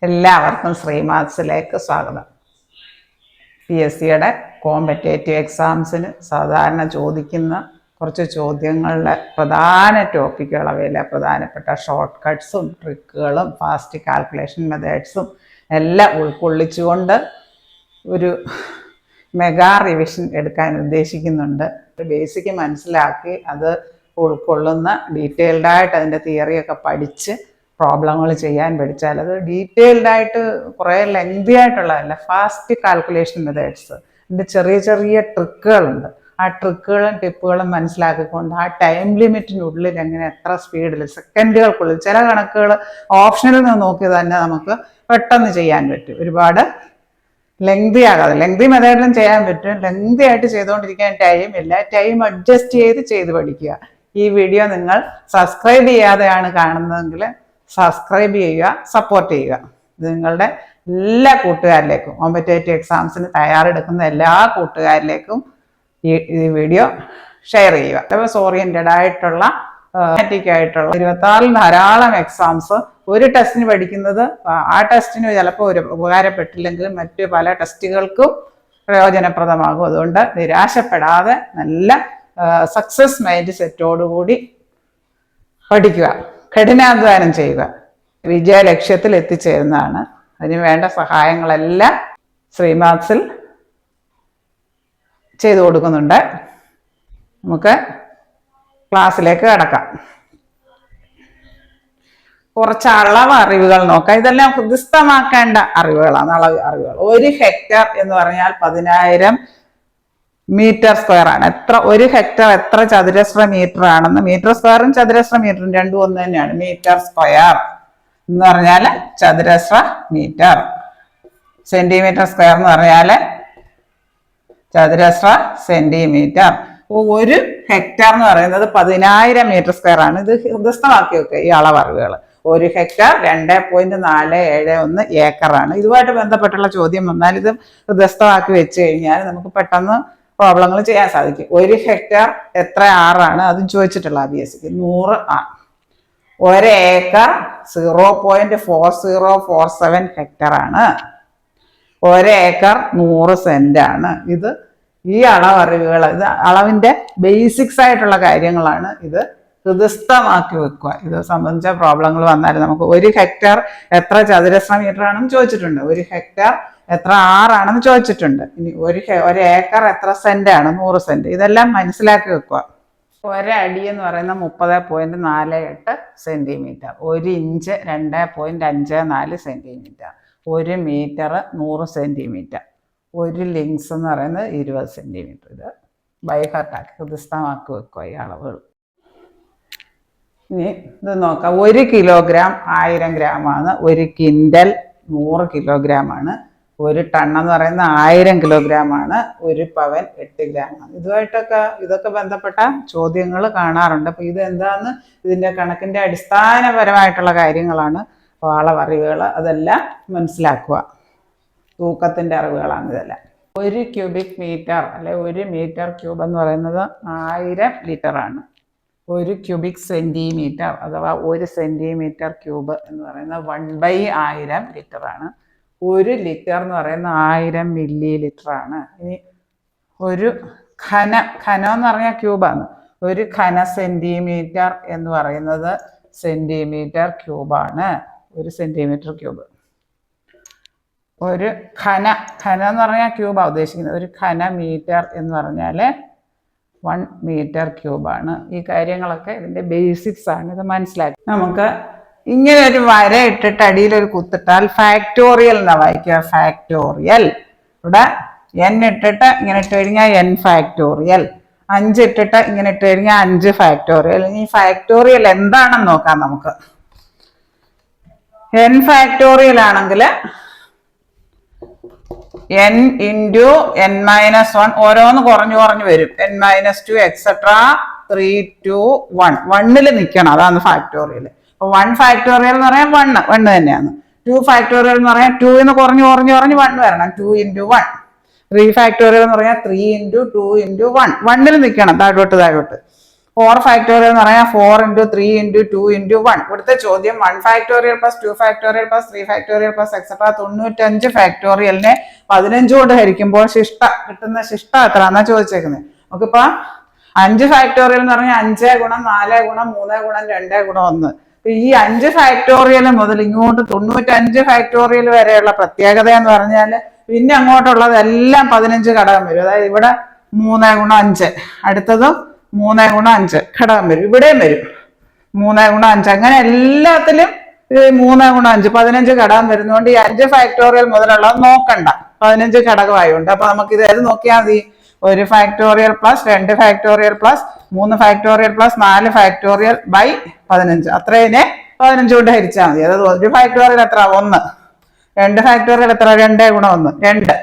എല്ലാവർക്കും ശ്രീമാത്സിലേക്ക് സ്വാഗതം. PSCയുടെ കോമ്പറ്റേറ്റീവ് എക്സാംസിന് സാധാരണ ചോദിക്കുന്ന കുറച്ച് ചോദ്യങ്ങളുടെ പ്രധാന ടോപ്പിക്കുകൾ, അവയിലെ പ്രധാനപ്പെട്ട ഷോർട്ട് കട്ട്സും ട്രിക്കുകളും ഫാസ്റ്റ് കാൽക്കുലേഷൻ മെത്തേഡ്സും എല്ലാം ഉൾക്കൊള്ളിച്ചുകൊണ്ട് ഒരു മെഗാ റിവിഷൻ എടുക്കാൻ ഉദ്ദേശിക്കുന്നുണ്ട്. ബേസിക് മനസ്സിലാക്കി അത് ഉൾക്കൊള്ളുന്ന ഡീറ്റെയിൽഡായിട്ട് അതിൻ്റെ തിയറിയൊക്കെ പഠിച്ച് പ്രോബ്ലങ്ങൾ ചെയ്യാൻ പഠിച്ചാൽ അത് ഡീറ്റെയിൽഡായിട്ട് കുറേ ലെങ്തി ആയിട്ടുള്ളതല്ല, ഫാസ്റ്റ് കാൽക്കുലേഷൻ മെത്തേഡ്സ്, അതിൻ്റെ ചെറിയ ചെറിയ ട്രിക്കുകളുണ്ട്. ആ ട്രിക്കുകളും ടിപ്പുകളും മനസ്സിലാക്കിക്കൊണ്ട് ആ ടൈം ലിമിറ്റിനുള്ളിൽ എങ്ങനെ എത്ര സ്പീഡിൽ സെക്കൻഡുകൾക്കുള്ളിൽ ചില കണക്കുകൾ ഓപ്ഷനിൽ നിന്ന് നോക്കി തന്നെ നമുക്ക് പെട്ടെന്ന് ചെയ്യാൻ പറ്റും. ഒരുപാട് ലെങ്തി ആകാതെ, ലെങ്തി മെത്തേഡിലും ചെയ്യാൻ പറ്റും. ലെങ്തി ആയിട്ട് ചെയ്തുകൊണ്ടിരിക്കാൻ ടൈം ഇല്ല, ടൈം അഡ്ജസ്റ്റ് ചെയ്ത് പഠിക്കുക. ഈ വീഡിയോ നിങ്ങൾ സബ്സ്ക്രൈബ് ചെയ്യാതെയാണ് കാണുന്നതെങ്കിൽ സബ്സ്ക്രൈബ് ചെയ്യുക, സപ്പോർട്ട് ചെയ്യുക. ഇത് നിങ്ങളുടെ എല്ലാ കൂട്ടുകാരിലേക്കും, കോമ്പറ്റേറ്റീവ് എക്സാംസിന് തയ്യാറെടുക്കുന്ന എല്ലാ കൂട്ടുകാരിലേക്കും ഈ വീഡിയോ ഷെയർ ചെയ്യുക. സിലബസ് ഓറിയന്റഡ് ആയിട്ടുള്ള ആയിട്ടുള്ള 26 ധാരാളം എക്സാംസ് ഒരു ടെസ്റ്റിന് പഠിക്കുന്നത് ആ ടെസ്റ്റിന് ചിലപ്പോൾ ഒരു ഉപകാരപ്പെട്ടില്ലെങ്കിലും മറ്റു പല ടെസ്റ്റുകൾക്കും പ്രയോജനപ്രദമാകും. അതുകൊണ്ട് നിരാശപ്പെടാതെ നല്ല സക്സസ് മൈൻഡ് സെറ്റോടുകൂടി പഠിക്കുക, കഠിനാധ്വാനം ചെയ്യുക, വിജയ ലക്ഷ്യത്തിൽ എത്തിച്ചേരുന്നതാണ്. അതിന് വേണ്ട സഹായങ്ങളെല്ലാം ശ്രീമാത്സിൽ ചെയ്തു കൊടുക്കുന്നുണ്ട്. നമുക്ക് ക്ലാസ്സിലേക്ക് കടക്കാം. കുറച്ച് അളവ് അറിവുകൾ നോക്കാം. ഇതെല്ലാം ഹൃദിസ്ഥമാക്കേണ്ട അറിവുകളാണ്. അറിവുകൾ. 1 ഹെക്ടർ എന്ന് പറഞ്ഞാൽ 10,000 മീറ്റർ സ്ക്വയർ ആണ്. ഒരു ഹെക്ടർ എത്ര ചതുരശ്ര മീറ്റർ ആണെന്ന്, മീറ്റർ സ്ക്വയറും ചതുരശ്ര മീറ്ററും രണ്ടും ഒന്ന് തന്നെയാണ്. മീറ്റർ സ്ക്വയർ എന്ന് പറഞ്ഞാൽ ചതുരശ്ര മീറ്റർ, സെന്റിമീറ്റർ സ്ക്വയർ എന്ന് പറഞ്ഞാൽ ചതുരശ്ര സെന്റിമീറ്റർ. 1 ഹെക്ടർ എന്ന് പറയുന്നത് 10,000 മീറ്റർ സ്ക്വയർ ആണ്. ഇത് ഹൃദസ്ഥമാക്കി വെക്കുക ഈ അളവറിവുകൾ. 1 ഹെക്ടർ 2.471 ഏക്കറാണ്. ഇതുമായിട്ട് ബന്ധപ്പെട്ടുള്ള ചോദ്യം വന്നാൽ ഇത് ഹൃദസ്ഥമാക്കി വെച്ച് കഴിഞ്ഞാൽ നമുക്ക് പെട്ടെന്ന് പ്രോബ്ലങ്ങൾ ചെയ്യാൻ സാധിക്കും. 1 ഹെക്ടർ എത്ര ആറാണ് അതും ചോദിച്ചിട്ടുള്ള PSCക്ക് 100 ആണ്. 1 ഏക്കർ 0.4047 ഹെക്ടർ ആണ്. 1 ഏക്കർ 100 സെന്റ് ആണ്. ഇത് ഈ അളവറിവുകൾ, ഇത് അളവിന്റെ ബേസിക്സ് ആയിട്ടുള്ള കാര്യങ്ങളാണ്. ഇത് ഹൃദസ്ഥമാക്കി വെക്കുക. ഇത് സംബന്ധിച്ച പ്രോബ്ലങ്ങൾ വന്നാൽ നമുക്ക് 1 ഹെക്ടർ എത്ര ചതുരശ്ര മീറ്റർ ആണെന്ന് ചോദിച്ചിട്ടുണ്ട്, 1 ഹെക്ടർ എത്ര ആറാണെന്ന് ചോദിച്ചിട്ടുണ്ട്. ഇനി 1 ഏക്കർ എത്ര സെന്റ് ആണ്, 100 സെന്റ്. ഇതെല്ലാം മനസ്സിലാക്കി വെക്കുക. 1 അടി എന്ന് പറയുന്നത് 30.48 centimetre, 1 inch 2.54 centimetre, 1 metre 100 centimetre, 1 links എന്ന് പറയുന്നത് 20 സെന്റിമീറ്റർ. ഇത് ബൈഹാർട്ടാക്കി ഹൃദസ്ഥമാക്കി വെക്കുക ഈ അളവുകൾ. ഇനി ഇത് നോക്കാം. 1 കിലോഗ്രാം 1000 ഗ്രാമാണ്, 1 ക്വിൻ്റൽ 100 കിലോഗ്രാം ആണ്, 1 ടൺ എന്ന് പറയുന്നത് 1000 കിലോഗ്രാം ആണ്, 1 പവൻ 8 ഗ്രാം ആണ്. ഇതൊക്കെ ബന്ധപ്പെട്ട ചോദ്യങ്ങൾ കാണാറുണ്ട്. അപ്പൊ ഇത് എന്താന്ന്, ഇതിന്റെ കണക്കിന്റെ അടിസ്ഥാനപരമായിട്ടുള്ള കാര്യങ്ങളാണ്, അളവറിവുകൾ. അതെല്ലാം മനസ്സിലാക്കുക. തൂക്കത്തിന്റെ അറിവുകളാണ് ഇതെല്ലാം. 1 ക്യൂബിക് മീറ്റർ അല്ലെ 1 മീറ്റർ ക്യൂബ് എന്ന് പറയുന്നത് 1000 ലിറ്റർ ആണ്. 1 ക്യൂബിക് സെന്റിമീറ്റർ അഥവാ 1 സെന്റിമീറ്റർ ക്യൂബ് എന്ന് പറയുന്നത് 1/1000 ലിറ്റർ ആണ്. 1 ലിറ്റർ എന്ന് പറയുന്ന 1000 മില്ലി ലിറ്റർ ആണ്. ഇനി ഒരു ഘനം എന്ന് പറഞ്ഞാൽ ക്യൂബാണ്. 1 ഘന സെന്റിമീറ്റർ എന്ന് പറയുന്നത് സെന്റിമീറ്റർ ക്യൂബാണ്. 1 centimetre cube. ഒരു ഘനം എന്ന് പറഞ്ഞാൽ ക്യൂബാണ് ഉദ്ദേശിക്കുന്നത്. 1 ഘന മീറ്റർ എന്ന് പറഞ്ഞാൽ 1 മീറ്റർ ക്യൂബാണ്. ഈ കാര്യങ്ങളൊക്കെ ഇതിൻ്റെ ബേസിക്സ് ആണ്. ഇത് മനസ്സിലാക്കി നമുക്ക് ഇങ്ങനെ ഒരു വര ഇട്ടിട്ട് അടിയിലൊരു കുത്തിട്ടാൽ ഫാക്ടോറിയൽ എന്നാ വായിക്കുക. ഫാക്ടോറിയൽ. ഇവിടെ n ഇട്ടിട്ട് ഇങ്ങനെ ഇട്ട് കഴിഞ്ഞാൽ n ഫാക്ടോറിയൽ, 5 ഇട്ടിട്ട് ഇങ്ങനെ ഇട്ട് കഴിഞ്ഞാൽ 5 ഫാക്ടോറിയൽ. ഇനി ഫാക്ടോറിയൽ എന്താണെന്ന് നോക്കാം നമുക്ക്. n ഫാക്ടോറിയൽ ആണെങ്കിൽ n ഇൻറ്റു n-1 ഓരോന്ന് കുറഞ്ഞു വരും. n-2 etcetera 3 to 1. 1ൽ നിൽക്കണം, അതാണ് ഫാക്ടോറിയൽ. അപ്പൊ 1 ഫാക്ടോറിയൽ എന്ന് പറയാൻ 1 തന്നെയാണ്. 2 ഫാക്ടോറിയൽ എന്ന് പറയാൻ 2 കുറഞ്ഞു 1 വരണം. 2 into 1. 3 ഫാക്ടോറിയൽ എന്ന് പറയാൻ 3 into 2 into 1. 1ൽ നിൽക്കണം, താഴോട്ട്. 4 ഫാക്ടോറിയൽ എന്ന് പറഞ്ഞാൽ 4 × 3 × 2 × 1. ഇവിടുത്തെ ചോദ്യം 1 factorial plus 2 factorial plus 3 factorial plus etcetera 95 ഫാക്ടോറിയലിനെ 15 കൊണ്ട് ഹരിക്കുമ്പോൾ കിട്ടുന്ന ശിഷ്ട എത്ര എന്നാ ചോദിച്ചേക്കുന്നത്. നമുക്കിപ്പോ 5 ഫാക്ടോറിയൽ എന്ന് പറഞ്ഞാൽ 5 × 4 × 3 × 2 × 1. ഈ 5 ഫാക്ടോറിയൽ മുതൽ ഇങ്ങോട്ട് 95 ഫാക്ടോറിയൽ വരെയുള്ള പ്രത്യേകത എന്ന് പറഞ്ഞാൽ പിന്നെ അങ്ങോട്ടുള്ളതെല്ലാം 15 ഘടകം വരും. അതായത് ഇവിടെ 3 × 5, അടുത്തതും 3 × 5 ഘടകം വരും, ഇവിടെയും വരും 3 × 5. അങ്ങനെ എല്ലാത്തിലും 3 × 5 15 ഘടകം വരുന്നതുകൊണ്ട് ഈ 5 ഫാക്ടോറിയൽ മുതലുള്ളത് നോക്കണ്ട, 15 ഘടകമായുണ്ട്. അപ്പൊ നമുക്ക് ഇത് ഏത് നോക്കിയാൽ മതി? 1 factorial plus 2 factorial plus 3 factorial plus 4 factorial by 15. അത്രേനെ 15 കൊണ്ട് ഹരിച്ചാൽ മതി. അതായത് 1 ഫാക്ടോറിയൽ എത്ര? 1. 2 ഫാക്ടോറിയൽ എത്ര? 2 × 1 2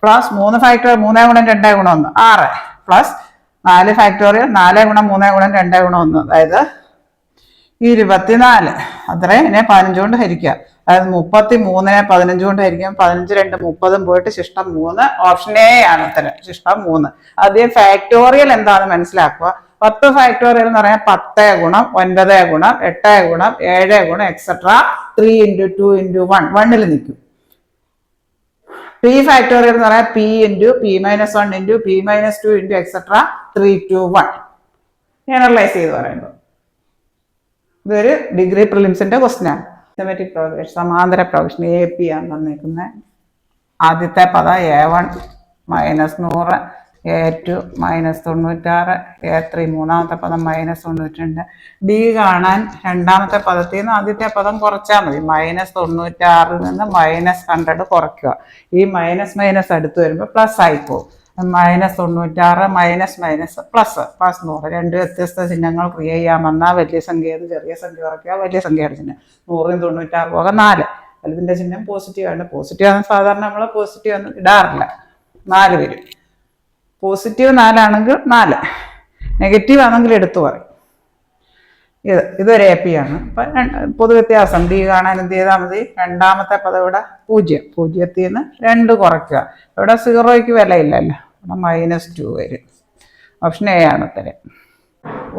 പ്ലസ് 3 ഫാക്ടോറിയൽ 3 × 2 × 1 6 പ്ലസ് 4 ഫാക്ടോറിയൽ 4 × 3 × 2 × 1 അതായത് 24. അത്രേനെ 15 കൊണ്ട് ഹരിക്കുക. അതായത് 33നെ 15 കൊണ്ട് ഹരിക്കാം. 15 2 30 പോയിട്ട് ശിഷ്ടം 3. ഓപ്ഷൻ എ ആണ് ഉത്തരം, ശിഷ്ടം 3. ആദ്യം ഫാക്ടോറിയൽ എന്താണെന്ന് മനസ്സിലാക്കുക. 10 ഫാക്ടോറിയൽ എന്ന് പറയാൻ 10 × 9 × 8 × 7 × എക്സെട്ര 3 × 2 × 1 1ൽ നിൽക്കും. പി ഫാക്ടോറിയൽ എന്ന് പറയാൻ p × p - 1 × p - 2 × etcetera 3 to 1. Generalise ചെയ്ത് പറയുമ്പോൾ ഇതൊരു ഡിഗ്രി പ്രിലിംസിന്റെ ക്വസ്റ്റ്യൻ ആണ്. സിസ്റ്റമാറ്റിക് പ്രോഗ്രഷൻ, സമാന്തര പ്രോഗ്രഷൻ AP ആണ് തന്നിരിക്കുന്നത്. ആദ്യത്തെ പദം A1 -100, A2 -96, A3 മൂന്നാമത്തെ പദം -92. ഡി കാണാൻ രണ്ടാമത്തെ പദത്തിൽ നിന്ന് ആദ്യത്തെ പദം കുറച്ചാൽ മതി. -96 നിന്ന് -100 കുറയ്ക്കുക. ഈ മൈനസ് അടുത്ത് വരുമ്പോൾ പ്ലസ് ആയി പോകും. -96 മൈനസ് പ്ലസ് 100 രണ്ട് വ്യത്യസ്ത ചിഹ്നങ്ങൾ ക്രിയേറ്റ് ചെയ്യാമെന്നാൽ വലിയ സംഖ്യ ചെറിയ സംഖ്യ കുറയ്ക്കുക, വലിയ സംഖ്യയുടെ ചിഹ്നം 100 96 പോകാൻ 4. വലുതിന്റെ ചിഹ്നം പോസിറ്റീവ് ആണ്. പോസിറ്റീവ് ആണ് സാധാരണ നമ്മൾ പോസിറ്റീവ് ഒന്നും ഇടാറില്ല. 4 വരും. പോസിറ്റീവ് 4 ആണെങ്കിൽ 4, നെഗറ്റീവ് ആണെങ്കിൽ എടുത്തു പറയും. ഇതൊരു AP ആണ്. അപ്പം പൊതുവ്യത്യാസം ഡി കാണാൻ എന്ത് ചെയ്താൽ മതി? രണ്ടാമത്തെ പദം ഇവിടെ 0, 0ത്തിൽ നിന്ന് 2 കുറയ്ക്കുക. ഇവിടെ 0ക്ക് വിലയില്ലല്ലോ, ഇവിടെ -2 വരും. ഓപ്ഷൻ എ ആണ് ഉത്തരം.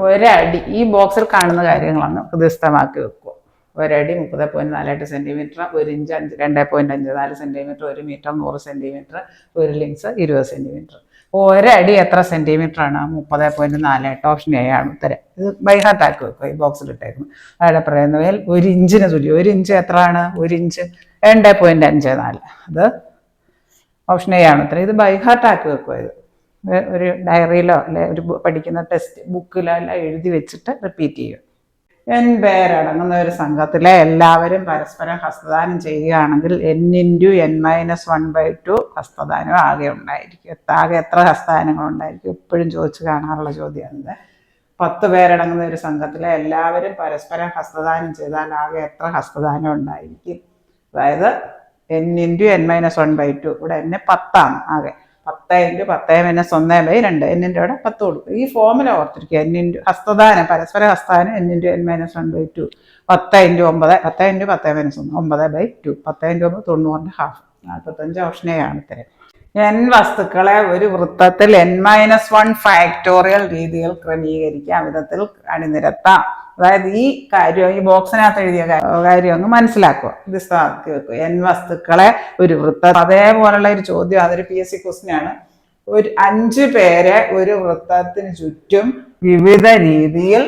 ഒരടി ഈ ബോക്സിൽ കാണുന്ന കാര്യങ്ങളാണ് ഹൃദയസ്ഥമാക്കി വെക്കുക. ഒരടി 30.48 centimetre, 1 inch 2.54 centimetre, 1 metre 100 centimetre, 1 links 20 centimetre. ഒരടി എത്ര സെന്റിമീറ്റർ ആണ്? 30.48. ഓപ്ഷൻ എ ആണ് ഉത്തരം. ഇത് ബൈഹാർട്ട് ആക്കി വെക്കുക. ഈ ബോക്സിൽ ഇട്ടേക്കുന്നു. അവിടെ പറയുന്നവയിൽ 1 ഇഞ്ചിന് തുല്യം. 1 ഇഞ്ച് എത്ര ആണ്? 1 ഇഞ്ച് 2.54. അത് ഓപ്ഷൻ എ ആണ് ഉത്തരം. ഇത് ബൈഹാർട്ട് ആക്കി വെക്കുക. ഇത് ഒരു ഡയറിയിലോ അല്ലെ ഒരു പഠിക്കുന്ന ടെക്സ്റ്റ് ബുക്കിലോ എല്ലാം എഴുതി വെച്ചിട്ട് റിപ്പീറ്റ് ചെയ്യുക. n പേരടങ്ങുന്ന ഒരു സംഘത്തിലെ എല്ലാവരും പരസ്പരം ഹസ്തദാനം ചെയ്യുകയാണെങ്കിൽ n × n-1/2 ഹസ്തദാനം ആകെ ഉണ്ടായിരിക്കും. ആകെ എത്ര ഹസ്തദാനങ്ങൾ ഉണ്ടായിരിക്കും? എപ്പോഴും ചോദിച്ചു കാണാറുള്ള ചോദ്യമാണിത്. 10 പേരടങ്ങുന്ന ഒരു സംഘത്തിലെ എല്ലാവരും പരസ്പരം ഹസ്തദാനം ചെയ്താൽ ആകെ എത്ര ഹസ്തദാനം ഉണ്ടായിരിക്കും? അതായത് n × n-1/2. ഇവിടെ n 10 ആണ് ആകെ. 10 × 10 - 1/2. എന്നിൻ്റെ അവിടെ 10 കൊടുക്കും. ഈ ഫോമുല ഓർത്തിരിക്കുക. ഹസ്തദാനം പരസ്പര ഹസ്തദാനം n × n-1/2. 10 × 9 10 × 10 - 1 9/2. 10 × 9 90 ½ 45. ഓപ്ഷൻ എ ആണ് ഉത്തരം. n വസ്തുക്കളെ ഒരു വൃത്തത്തിൽ n-1 ഫാക്ടോറിയൽ രീതിയിൽ ക്രമീകരിക്കാം വിധത്തിൽ അണിനിരത്താം. അതായത് ഈ കാര്യം ഈ ബോക്സിനകത്ത് എഴുതിയ കാര്യം അങ്ങ് മനസ്സിലാക്കുക. ഇത് സ്ഥാപിച്ച് വെക്കുക. n വസ്തുക്കളെ ഒരു വൃത്തം, അതേപോലുള്ള ഒരു ചോദ്യം, അതൊരു PSC ക്വസ്റ്റ്യൻ ആണ്. ഒരു 5 പേരെ ഒരു വൃത്തത്തിന് ചുറ്റും വിവിധ രീതിയിൽ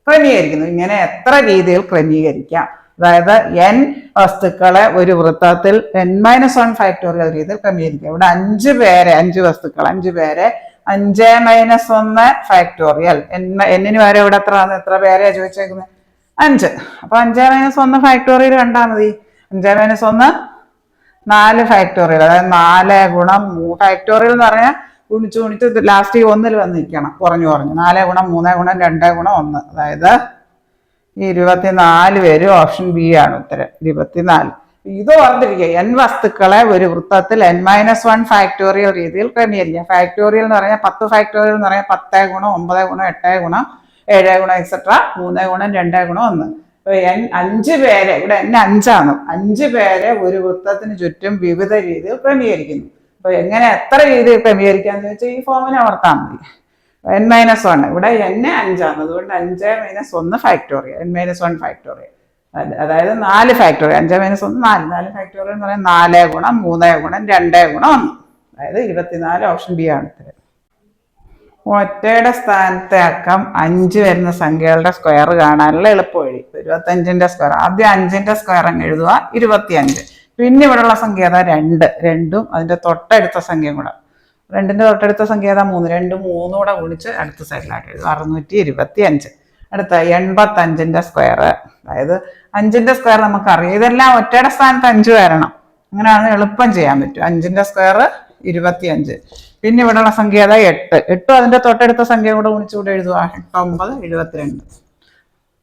ക്രമീകരിക്കുന്നു. ഇങ്ങനെ എത്ര രീതിയിൽ ക്രമീകരിക്കാം? അതായത് n വസ്തുക്കളെ ഒരു വൃത്തത്തിൽ n-1 ഫാക്ടോറിയൽ രീതിയിൽ ക്രമീകരിക്കാം. ഇവിടെ 5 പേരെ 5 വസ്തുക്കൾ 5 പേരെ 5-1 ഫാക്ടോറിയൽ. എന്നിന് വരെ ഇവിടെ എത്ര പേരെയാ ചോദിച്ചേക്കുന്നത്? 5. അപ്പൊ 5-1 ഫാക്ടോറിയൽ കണ്ടാൽ മതി. 5-1 4 ഫാക്ടോറിയൽ. അതായത് 4 × 3 ഫാക്ടോറിയൽ എന്ന് പറഞ്ഞാൽ ഗുണിച്ച് ലാസ്റ്റ് 1ൽ വന്ന് നിൽക്കണം. കുറഞ്ഞു 4 × 3 × 2 × 1. അതായത് 24 വരും. ഓപ്ഷൻ ബി ആണ് ഉത്തരം. 24. ഇത് ഓർത്തിരിക്കുക. n വസ്തുക്കളെ ഒരു വൃത്തത്തിൽ n-1 ഫാക്ടോറിയൽ രീതിയിൽ ക്രമീകരിക്കാം. ഫാക്ടോറിയൽ എന്ന് പറഞ്ഞാൽ 10 ഫാക്ടോറിയൽ എന്ന് പറഞ്ഞാൽ 10 × 9 × 8 × 7 × എക്സെട്ര 3 × 2 × 1. 5 പേരെ ഇവിടെ n 5 ആണ്. 5 പേരെ ഒരു വൃത്തത്തിന് ചുറ്റും വിവിധ രീതിയിൽ ക്രമീകരിക്കുന്നു. അപ്പൊ എങ്ങനെ എത്ര രീതിയിൽ ക്രമീകരിക്കാന്ന് ചോദിച്ചാൽ ഈ ഫോമിനെ ഓർത്താൽ മതി. n-1 ഇവിടെ n 5 അതുകൊണ്ട് 5 - 1 ഫാക്ടോറിയൽ n-1 ഫാക്ടോറിയൽ. അതായത് 4 ഫാക്ടോറിയൽ 5 - 1 4 ഫാക്ടോറിയൽ എന്ന് പറയുന്നത് 4 ഗുണം 3 ഗുണം 2 ഗുണം 1 അതായത് 24. ഓപ്ഷൻ ബി ആണ് ഉത്തരം. ഒറ്റയുടെ സ്ഥാനത്തെ അക്കം 5 വരുന്ന സംഖ്യകളുടെ സ്ക്വയർ കാണാനുള്ള എളുപ്പവഴി. 25ന്റെ സ്ക്വയർ ആദ്യം 5ന്റെ സ്ക്വയർ അങ്ങ് എഴുതുക 25. പിന്നെ ഇവിടെയുള്ള സംഖ്യ ഏതാ 2. 2ഉം അതിന്റെ തൊട്ടടുത്ത സംഖ്യയും കൂടെ 2ന്റെ തൊട്ടടുത്ത സംഖ്യ ഏതാ 3. 2 3 കൂടെ ഗുണിച്ച് അടുത്ത സൈഡിലായിട്ട് എഴുതുക 625. അടുത്ത 85ന്റെ സ്ക്വയർ അതായത് 5ന്റെ സ്ക്വയർ നമുക്കറിയാം. ഇതെല്ലാം ഒറ്റയുടെ സ്ഥാനത്ത് 5 വരണം. അങ്ങനെയാണ് എളുപ്പം ചെയ്യാൻ പറ്റും. 5ന്റെ സ്ക്വയർ 25. പിന്നെ ഇവിടെയുള്ള സംഖ്യ ഏതാ 8. 8ഉം അതിന്റെ തൊട്ടടുത്ത സംഖ്യ കൂടെ ഗുണിച്ചുകൂടെ എഴുതുക 8 9 72.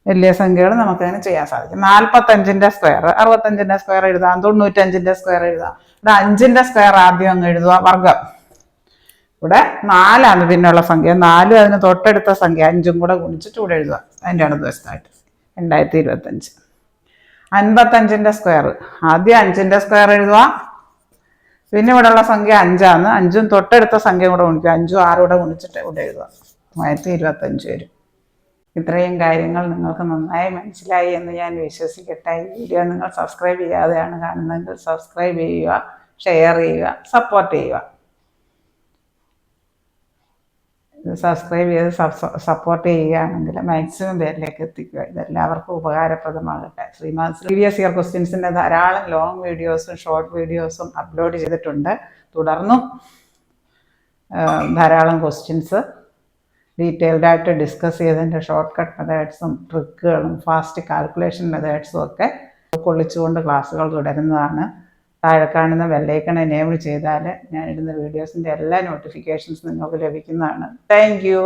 വലിയ സംഖ്യകൾ നമുക്കതിന് ചെയ്യാൻ സാധിക്കും. 45ന്റെ സ്ക്വയർ 65ന്റെ സ്ക്വയർ എഴുതാം. 95ന്റെ സ്ക്വയർ എഴുതാം. ഇവിടെ 5ന്റെ സ്ക്വയർ ആദ്യം അങ്ങ് എഴുതുക വർഗം. ഇവിടെ 4 പിന്നെയുള്ള സംഖ്യ 4 അതിന് തൊട്ടടുത്ത സംഖ്യ 5ഉം കൂടെ ഗുണിച്ചിട്ട് ഇവിടെ എഴുതുക അതിൻ്റെ ഇടതുവശത്തായിട്ട് 2025. 55ന്റെ സ്ക്വയർ ആദ്യം 5ന്റെ സ്ക്വയർ എഴുതുക. പിന്നെ ഇവിടെയുള്ള സംഖ്യ 5 5ഉം തൊട്ടടുത്ത സംഖ്യ കൂടെ ഗുണിക്കുക 5ഉം 6 കൂടെ ഗുണിച്ചിട്ട് ഇവിടെ എഴുതുക 3025 വരും. ഇത്രയും കാര്യങ്ങൾ നിങ്ങൾക്ക് നന്നായി മനസ്സിലായി എന്ന് ഞാൻ വിശ്വസിക്കട്ടെ. ഈ വീഡിയോ നിങ്ങൾ സബ്സ്ക്രൈബ് ചെയ്യാതെയാണ് കാണുന്നതെങ്കിൽ സബ്സ്ക്രൈബ് ചെയ്യുക, ഷെയർ ചെയ്യുക, സപ്പോർട്ട് ചെയ്യുക. സബ്സ്ക്രൈബ് ചെയ്ത് സപ്പോർട്ട് ചെയ്യുകയാണെങ്കിൽ മാക്സിമം പേരിലേക്ക് എത്തിക്കുക. ഇതെല്ലാവർക്കും ഉപകാരപ്രദമാകട്ടെ. ശ്രീമാസ് പ്രീവിയസ് ഇയർ ക്വസ്റ്റ്യൻസിൻ്റെ ധാരാളം ലോങ് വീഡിയോസും ഷോർട്ട് വീഡിയോസും അപ്ലോഡ് ചെയ്തിട്ടുണ്ട്. തുടർന്നും ധാരാളം ക്വസ്റ്റ്യൻസ് ഡീറ്റെയിൽഡായിട്ട് ഡിസ്കസ് ചെയ്തതിൻ്റെ ഷോർട്ട് കട്ട് മെത്തേഡ്സും ട്രിക്കുകളും ഫാസ്റ്റ് കാൽക്കുലേഷൻ മെത്തേഡ്സും ഒക്കെ ഉൾക്കൊള്ളിച്ചുകൊണ്ട് ക്ലാസ്സുകൾ തുടരുന്നതാണ്. താഴെ കാണുന്ന ബെല്ലൈക്കൺ എനേബിൾ ചെയ്താൽ ഞാനിടുന്ന വീഡിയോസിൻ്റെ എല്ലാ നോട്ടിഫിക്കേഷൻസ് നിങ്ങൾക്ക് ലഭിക്കുന്നതാണ്. Thank you.